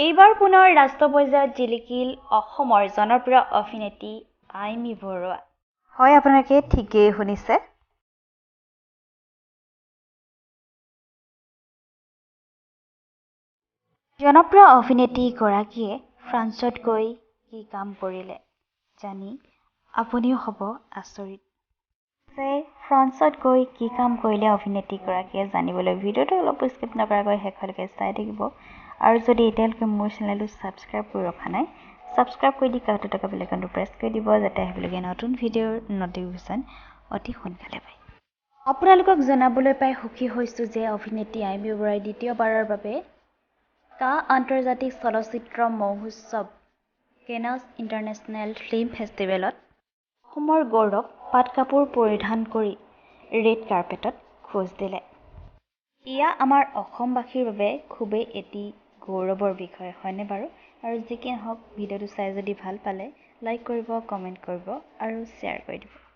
এইবাৰ পুনৰ ৰাষ্ট্ৰ পৰ্যায়ত জিলিকিল অসমৰ জনপ্ৰিয় অভিনেত্ৰী আইমি বৰুৱা। হয়, আপোনালোকে ঠিকেই শুনিছে। জনপ্ৰিয় অভিনেত্ৰীগৰাকীয়ে ফ্ৰান্সত গৈ কি কাম কৰিলে জানি আপুনিও হ'ব আচৰিত। ফ্ৰান্সত গৈ কি কাম কৰিলে অভিনেত্ৰীগৰাকীয়ে জানিবলৈ ভিডিঅ'টো অলপ স্কিপ নকৰাকৈ শেষলৈকে চাই থাকিব। আৰু যদি এতিয়ালৈকে মোৰ চেনেলটো ছাবস্ক্ৰাইব কৰি ৰখা নাই, ছাবস্ক্ৰাইব কৰি দি কাষতে থকা বেল আইকনটো প্ৰেছ কৰি দিব, যাতে আহিবলগীয়া নতুন ভিডিঅ'ৰ নটিফিকেশ্যন অতি সোনকালে পায়। আপোনালোকক জনাবলৈ পাই সুখী হৈছোঁ যে অভিনেত্ৰী আইমি বৰুৱাই দ্বিতীয়বাৰৰ বাবে আন্তৰ্জাতিক চলচ্চিত্ৰ মহোৎসৱ কেনছ ইণ্টাৰনেশ্যনেল ফিল্ম ফেষ্টিভেলত অসমৰ গৌৰৱ পাট কাপোৰ পৰিধান কৰি ৰেড কাৰ্পেটত খোজ দিলে। এয়া আমাৰ অসমবাসীৰ বাবে খুবেই এটি গৌৰৱৰ বিষয়, হয়নে বাৰু? আৰু যি কি নহওক, ভিডিঅ'টো চাই যদি ভাল পালে লাইক কৰিব, কমেণ্ট কৰিব আৰু শ্বেয়াৰ কৰি দিব।